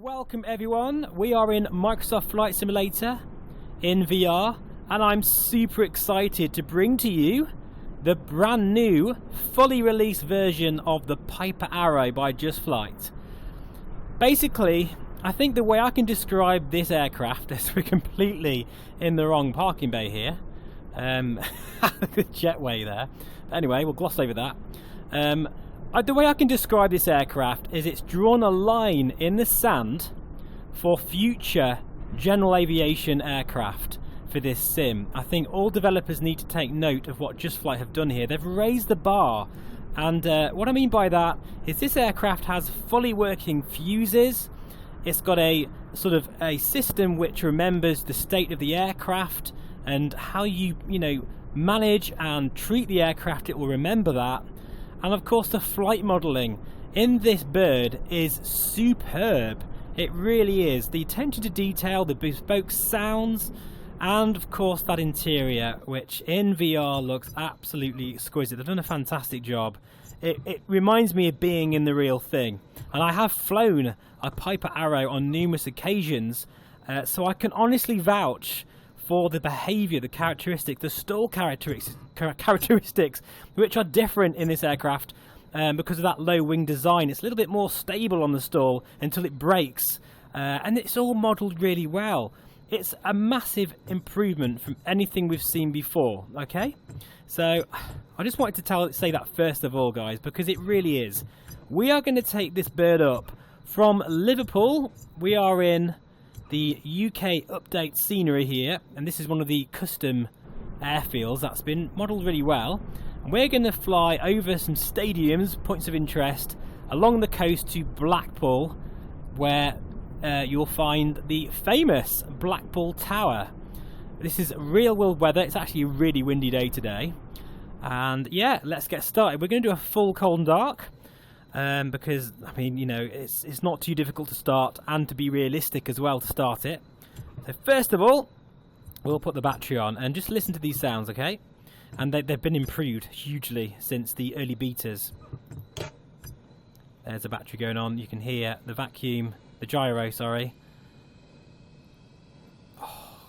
Welcome everyone, we are in Microsoft Flight Simulator in VR and I'm super excited to bring to you the brand new fully released version of the Piper Arrow by Just Flight. Basically, I think the way I can describe this aircraft is we're completely in the wrong parking bay here. The jetway there. Anyway, we'll gloss over that. The way I can describe this aircraft is it's drawn a line in the sand for future general aviation aircraft for this sim. I think all developers need to take note of what Just Flight have done here. They've raised the bar, and what I mean by that is this aircraft has fully working fuses. It's got a sort of a system which remembers the state of the aircraft and how you manage and treat the aircraft. It will remember that. And of course the flight modelling in this bird is superb. It really is. The attention to detail, the bespoke sounds, and of course that interior, which in VR looks absolutely exquisite. They've done a fantastic job. It reminds me of being in the real thing. And I have flown a Piper Arrow on numerous occasions, so I can honestly vouch for the behaviour, the characteristics, the stall characteristics, which are different in this aircraft because of that low wing design. It's a little bit more stable on the stall until it breaks, and it's all modelled really well. It's a massive improvement from anything we've seen before. Okay, so I just wanted to say that first of all, guys, because it really is. We are going to take this bird up from Liverpool. We are in the UK update scenery here, and this is one of the custom airfields that's been modelled really well. And we're going to fly over some stadiums, points of interest, along the coast to Blackpool, where you'll find the famous Blackpool Tower. This is real world weather. It's actually a really windy day today, and yeah, let's get started. We're going to do a full cold and dark. Because I mean, it's not too difficult to start and to be realistic as well to start it. So first of all, we'll put the battery on and just listen to these sounds, okay? And they've been improved hugely since the early betas. There's the battery going on. You can hear the vacuum, the gyro, sorry. Oh,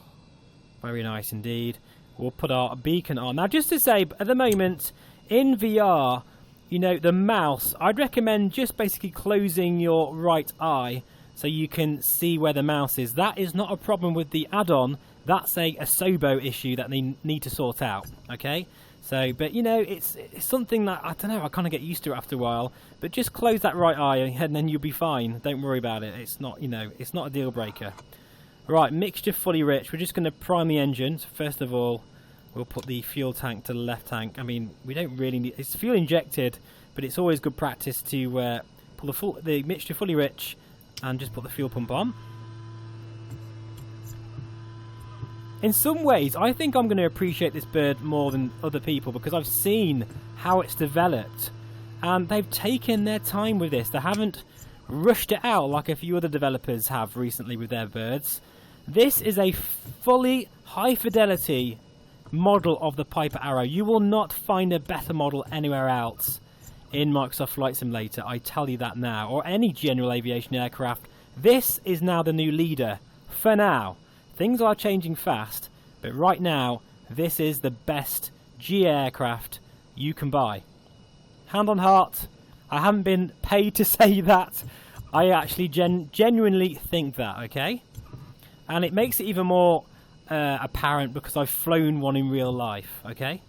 very nice indeed. We'll put our beacon on. Now, just to say, at the moment, in VR, the mouse, I'd recommend just basically closing your right eye so you can see where the mouse is. That is not a problem with the add-on. That's a SOBO issue that they need to sort out, okay? So, but it's something that, I don't know, I kind of get used to after a while. But just close that right eye and then you'll be fine. Don't worry about it. It's not, it's not a deal breaker. Right, mixture fully rich. We're just going to prime the engine. So first of all, we'll put the fuel tank to the left tank. I mean, we don't really need... It's fuel injected, but it's always good practice to pull the mixture fully rich and just put the fuel pump on. In some ways, I think I'm going to appreciate this bird more than other people because I've seen how it's developed. And they've taken their time with this. They haven't rushed it out like a few other developers have recently with their birds. This is a fully high-fidelity model of the Piper Arrow. You will not find a better model anywhere else in Microsoft Flight Simulator, I tell you that now, or any general aviation aircraft. This is now the new leader for now. Things are changing fast, but right now this is the best G aircraft you can buy. Hand on heart, I haven't been paid to say that. I actually genuinely think that, okay? And it makes it even more apparent because I've flown one in real life, okay?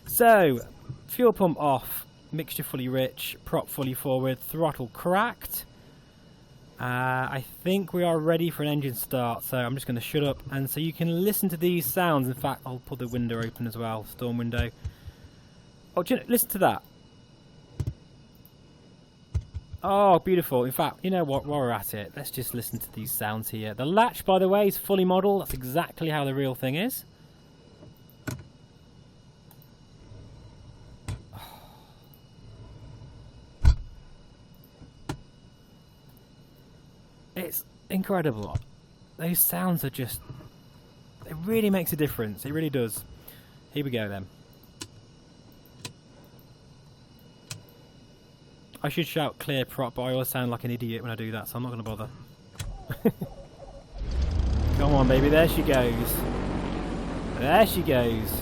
So, fuel pump off, mixture fully rich, prop fully forward, throttle cracked. I think we are ready for an engine start, so I'm just going to shut up and so you can listen to these sounds. In fact, I'll put the window open as well, storm window. Oh, listen to that. Oh, beautiful. In fact, you know what, while we're at it, let's just listen to these sounds here. The latch, by the way, is fully modelled. That's exactly how the real thing is. It's incredible. Those sounds are just... It really makes a difference. It really does. Here we go then. I should shout clear prop, but I always sound like an idiot when I do that, so I'm not going to bother. Come on, baby, there she goes. There she goes.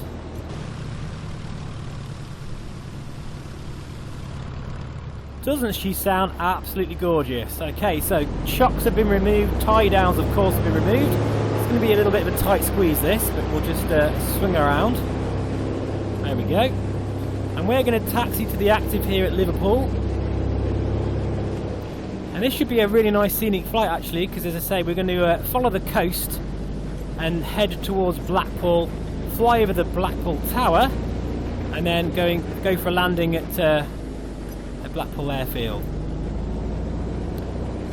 Doesn't she sound absolutely gorgeous? Okay, so chocks have been removed, tie downs of course have been removed. It's going to be a little bit of a tight squeeze this, but we'll just swing around. There we go. And we're going to taxi to the active here at Liverpool. And this should be a really nice scenic flight actually, because as I say, we're going to follow the coast and head towards Blackpool, fly over the Blackpool Tower, and then go for a landing at Blackpool Airfield.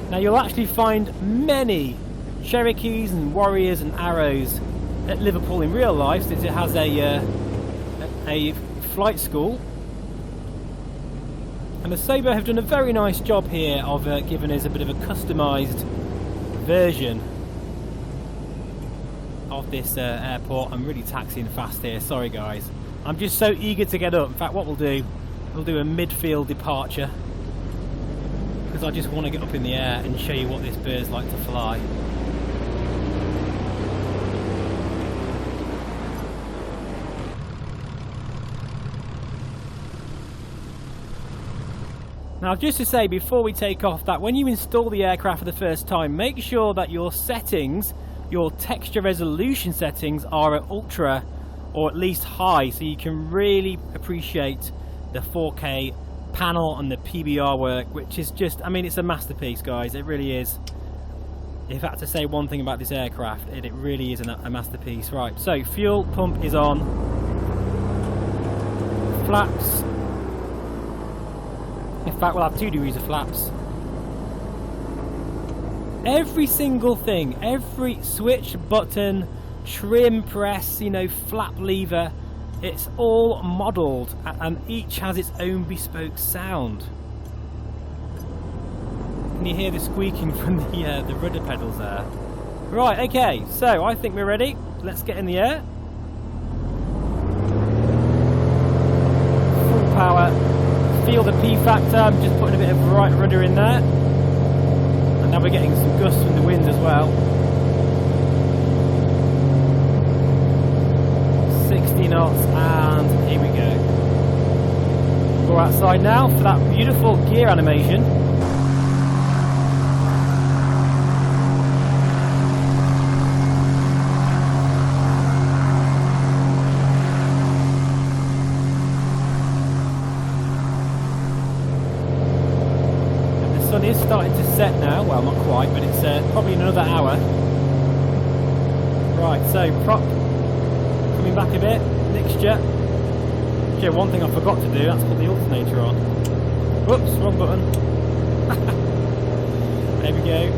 Now you'll actually find many Cherokees and Warriors and Arrows at Liverpool in real life, since it has a flight school. And Msfs have done a very nice job here of giving us a bit of a customised version of this airport. I'm really taxiing fast here, sorry guys. I'm just so eager to get up. In fact, what we'll do a midfield departure, because I just want to get up in the air and show you what this bird's like to fly. Now just to say before we take off that when you install the aircraft for the first time, make sure that your settings, your texture resolution settings are at ultra or at least high, so you can really appreciate the 4K panel and the PBR work, which is just, I mean, it's a masterpiece guys, it really is. If I had to say one thing about this aircraft, it really is a masterpiece. Right, so fuel pump is on, flaps, in fact we'll have 2 degrees of flaps. Every single thing, every switch, button, trim, press, you know, flap lever, it's all modelled and each has its own bespoke sound. Can you hear the squeaking from the rudder pedals there? Right, okay, so I think we're ready. Let's get in the air. Full power. Feel the P factor. I'm just putting a bit of right rudder in there. And now we're getting some gusts from the wind as well. 60 knots, and here we go. Go outside now for that beautiful gear animation. And the sun is starting to set now. Well, not quite, but it's probably in another hour. Right, so prop coming back a bit, mixture. Okay, one thing I forgot to do, that's put the alternator on. Whoops, wrong button. There we go.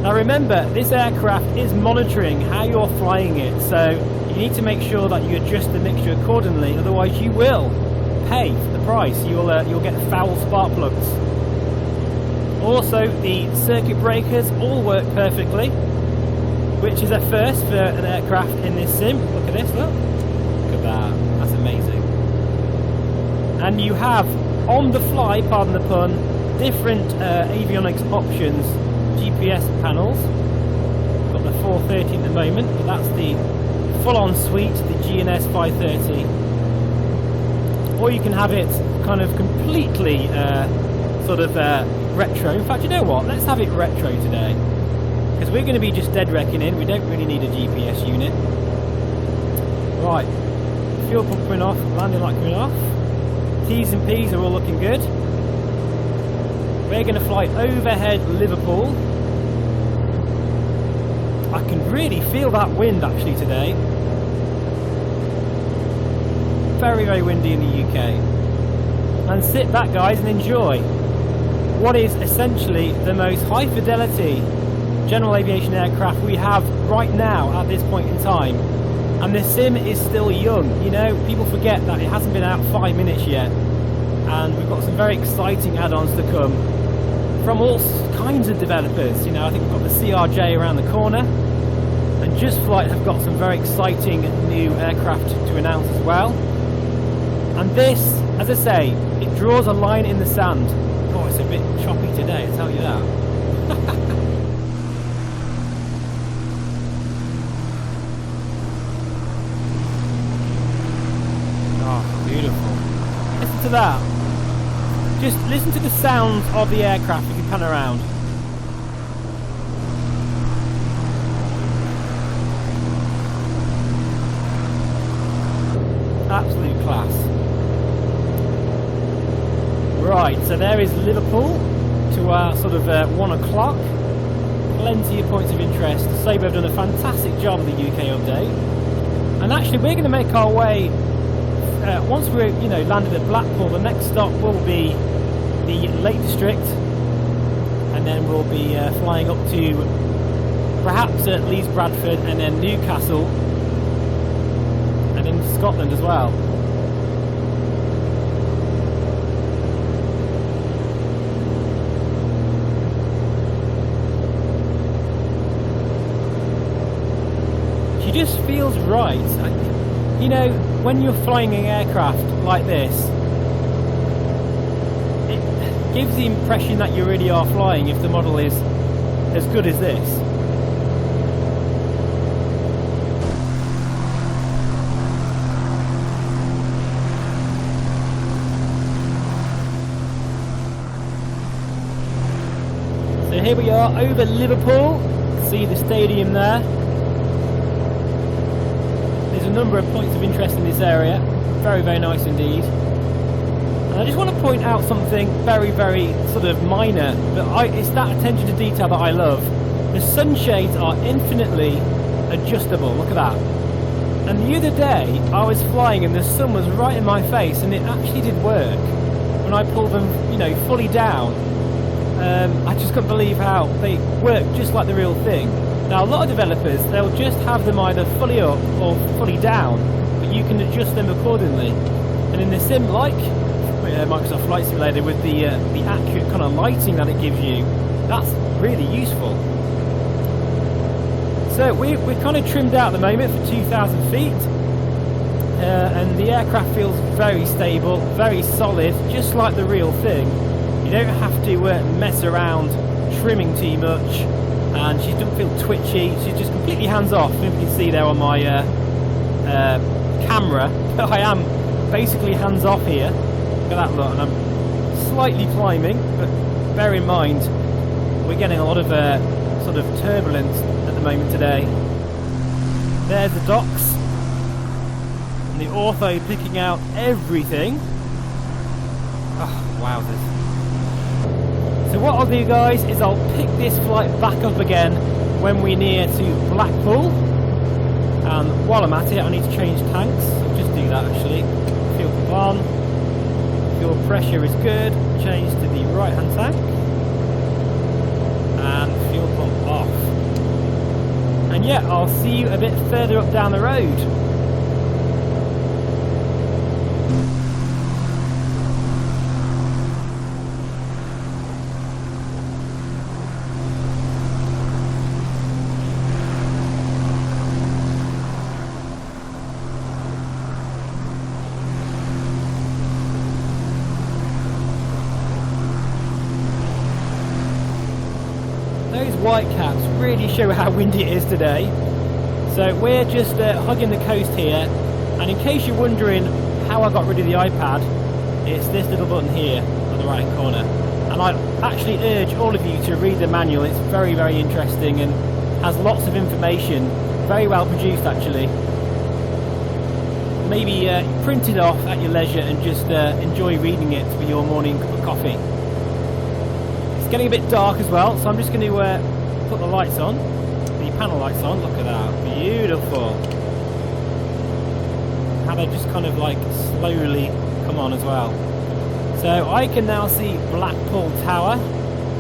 Now remember, this aircraft is monitoring how you're flying it, so you need to make sure that you adjust the mixture accordingly, otherwise you will pay for the price. You'll get foul spark plugs. Also, the circuit breakers all work perfectly, which is a first for an aircraft in this sim. Look at this, look. Look at that, that's amazing. And you have, on the fly, pardon the pun, different avionics options, GPS panels. Got the 430 at the moment, but that's the full-on suite, the GNS 530. Or you can have it kind of completely retro. In fact, you know what, let's have it retro today. Because we're going to be just dead reckoning, we don't really need a GPS unit. Right, fuel pump coming off, landing light coming off. T's and P's are all looking good. We're going to fly overhead Liverpool. I can really feel that wind actually today. Very, very windy in the UK. And sit back guys and enjoy what is essentially the most high fidelity general aviation aircraft we have right now at this point in time. And the sim is still young, you know, people forget that it hasn't been out 5 minutes yet, and we've got some very exciting add-ons to come from all kinds of developers. You know, I think we've got the CRJ around the corner, and Just Flight have got some very exciting new aircraft to announce as well. And this, as I say, it draws a line in the sand. Oh, it's a bit choppy today. tell you that. Oh, beautiful. Listen to that. Just listen to the sounds of the aircraft as you pan around. Absolute class. Right, so there is Liverpool to our sort of 1 o'clock. Plenty of points of interest. Sabre have done a fantastic job of the UK update. And actually we're going to make our way, once we're landed at Blackpool, the next stop will be the Lake District. And then we'll be flying up to perhaps at Leeds Bradford and then Newcastle. And in Scotland as well. She just feels right. You know, when you're flying an aircraft like this, it gives the impression that you really are flying if the model is as good as this. So here we are over Liverpool. See the stadium there. There's a number of points of interest in this area. Very, very nice indeed. And I just want to point out something very, very sort of minor, but it's that attention to detail that I love. The sunshades are infinitely adjustable. Look at that. And the other day I was flying and the sun was right in my face, and it actually did work when I pulled them, fully down. I just couldn't believe how they work just like the real thing. Now a lot of developers, they'll just have them either fully up or fully down, but you can adjust them accordingly. And in the sim like Microsoft Flight Simulator, with the accurate kind of lighting that it gives you, that's really useful. So we're kind of trimmed out at the moment for 2,000 feet, and the aircraft feels very stable, very solid, just like the real thing. You don't have to mess around trimming too much, and she doesn't feel twitchy. She's just completely hands off. You can see there on my camera that I am basically hands off here. Look at that look, and I'm slightly climbing, but bear in mind we're getting a lot of sort of turbulence at the moment today. There's the docks, and the ortho picking out everything. Oh, wowzers. So what I'll do, guys, is I'll pick this flight back up again when we're near to Blackpool. And while I'm at it, I need to change tanks. I'll just do that actually. Fuel pump on. Fuel pressure is good. Change to the right hand tank. And fuel pump off. And yeah, I'll see you a bit further up down the road. Those white caps really show how windy it is today. So we're just hugging the coast here, and in case you're wondering how I got rid of the iPad, it's this little button here on the right hand corner. And I actually urge all of you to read the manual. It's very, very interesting and has lots of information, very well produced actually. Maybe print it off at your leisure and just enjoy reading it with your morning cup of coffee. Getting a bit dark as well, so I'm just going to put the lights on, the panel lights on. Look at that, beautiful. How they just kind of like slowly come on as well. So I can now see Blackpool Tower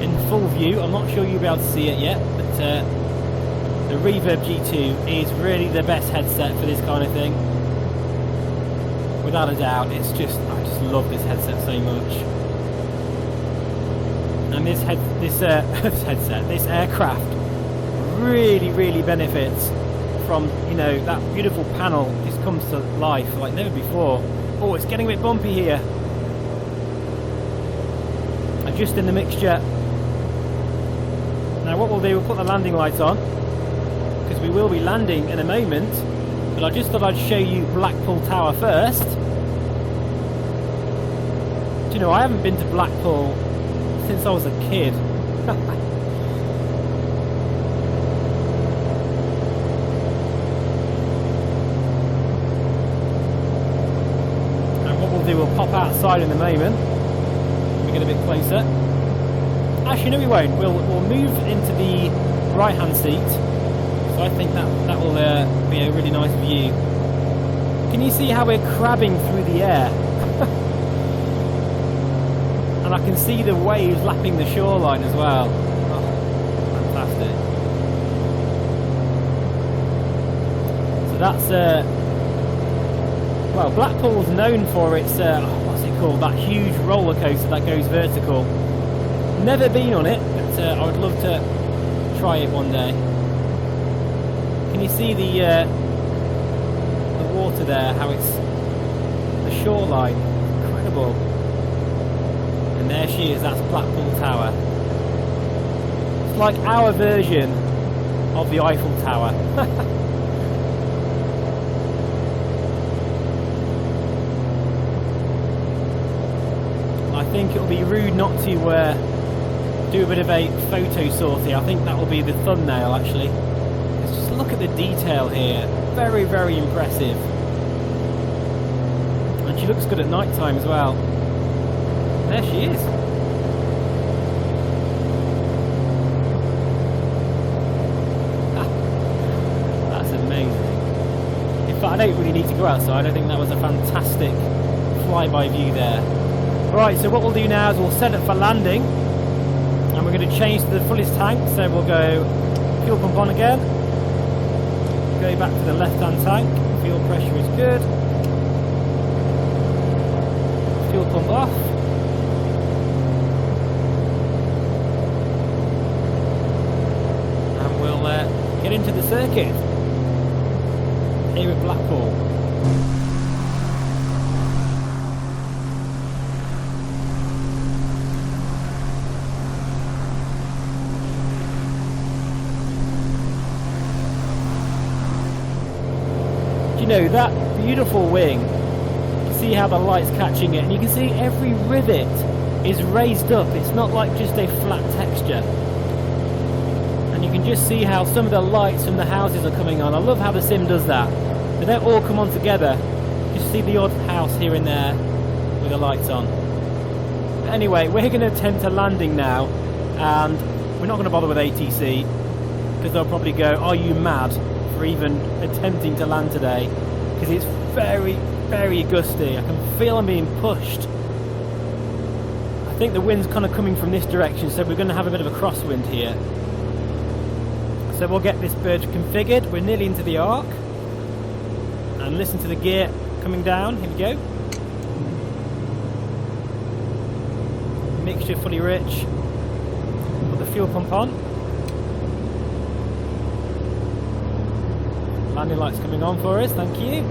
in full view. I'm not sure you'll be able to see it yet, but the Reverb G2 is really the best headset for this kind of thing. Without a doubt, I just love this headset so much. And this aircraft really, really benefits from, that beautiful panel just comes to life like never before. Oh, it's getting a bit bumpy here. Adjusting the mixture. Now what we'll do, we'll put the landing lights on, because we will be landing in a moment, but I just thought I'd show you Blackpool Tower first. Do you know, I haven't been to Blackpool since I was a kid. We'll pop outside in a moment. We get a bit closer. Actually, no, we won't. We'll move into the right-hand seat. So I think that will be a really nice view. Can you see how we're crabbing through the air? And I can see the waves lapping the shoreline as well. Oh, fantastic. So that's well, Blackpool's known for its, what's it called, that huge roller coaster that goes vertical. Never been on it, but I would love to try it one day. Can you see the water there, how it's, the shoreline, incredible. And there she is, that's Blackpool Tower. It's like our version of the Eiffel Tower. I think it'll be rude not to do a bit of a photo sortie. I think that will be the thumbnail actually. Let's just look at the detail here. Very, very impressive. And she looks good at night time as well. There she is. That's amazing. In fact, I don't really need to go outside. I think that was a fantastic flyby view there. Right, so what we'll do now is we'll set it for landing, and we're going to change to the fullest tank. So we'll go fuel pump on again, go back to the left-hand tank, fuel pressure is good, fuel pump off, and we'll get into the circuit here at Blackpool. You know, that beautiful wing, you can see how the light's catching it, and you can see every rivet is raised up. It's not like just a flat texture, and you can just see how some of the lights from the houses are coming on. I love how the sim does that. They don't all come on together. You see the odd house here and there with the lights on. But anyway, we're going to attempt a landing now, and we're not going to bother with ATC because they'll probably go, "Are you mad for even attempting to land today?" Because it's very, very gusty. I can feel I'm being pushed. I think the wind's kind of coming from this direction, so we're going to have a bit of a crosswind here. So we'll get this bird configured. We're nearly into the arc, and listen to the gear coming down. Here we go. Mixture fully rich. Put the fuel pump on. Landing lights coming on for us, thank you.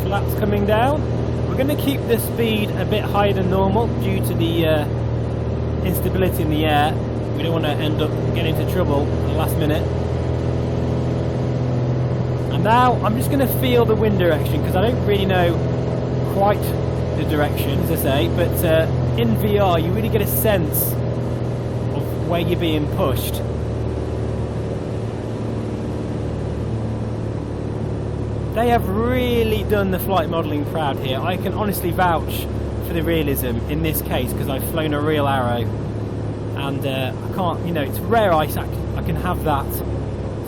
Flaps coming down. We're going to keep the speed a bit higher than normal due to the instability in the air. We don't want to end up getting into trouble at the last minute. And now I'm just going to feel the wind direction, because I don't really know quite the direction, as I say, but in VR you really get a sense of where you're being pushed. They have really done the flight modelling proud here. I can honestly vouch for the realism in this case, because I've flown a real Arrow, and I can't, you know, it's rare I can have that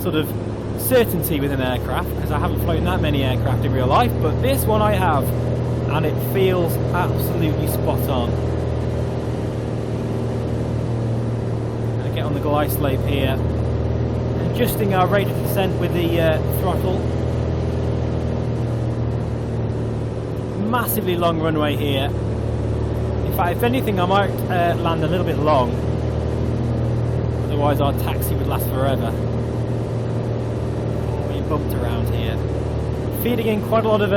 sort of certainty with an aircraft, because I haven't flown that many aircraft in real life, but this one I have, and it feels absolutely spot on. Gonna get on the glide slope here, adjusting our rate of descent with the throttle. Massively long runway here. In fact, if anything, I might land a little bit long, otherwise our taxi would last forever. We bumped around here, feeding in quite a lot of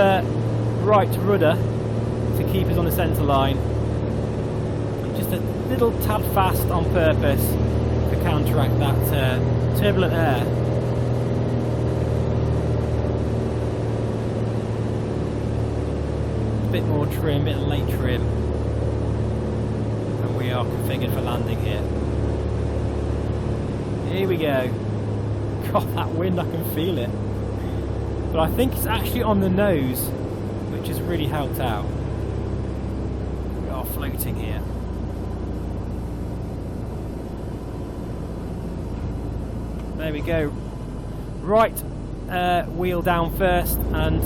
right rudder to keep us on the centre line. Just a little tad fast on purpose, counteract that turbulent air. A bit more trim, a bit of late trim. And we are configured for landing here. Here we go. God, that wind, I can feel it. But I think it's actually on the nose, which has really helped out. We are floating here. There we go. Right wheel down first and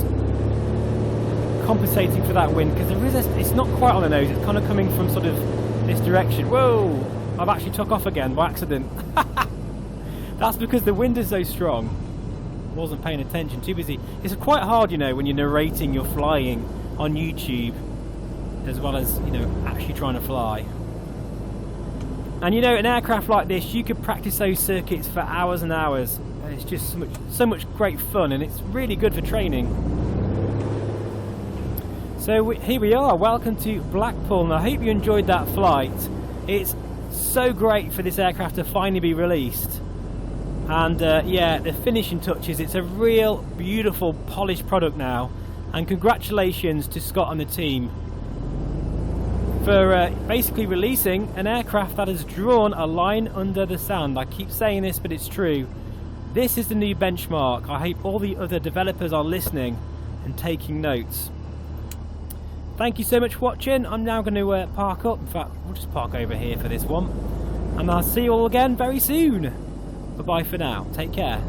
compensating for that wind, because it's not quite on the nose, it's kind of coming from sort of this direction. Whoa! I've actually took off again by accident. That's because the wind is so strong. I wasn't paying attention, too busy. It's quite hard, you know, when you're narrating your flying on YouTube, as well as, you know, actually trying to fly. And you know, an aircraft like this, you could practice those circuits for hours and hours. And it's just so much great fun, and it's really good for training. So here we are, welcome to Blackpool, and I hope you enjoyed that flight. It's so great for this aircraft to finally be released. And yeah, the finishing touches, it's a real beautiful polished product now, and congratulations to Scott and the team for basically releasing an aircraft that has drawn a line under the sand. I keep saying this, but it's true. This is the new benchmark. I hope all the other developers are listening and taking notes. Thank you so much for watching. I'm now going to park up. In fact, we'll just park over here for this one, and I'll see you all again very soon. Bye-bye for now. Take care.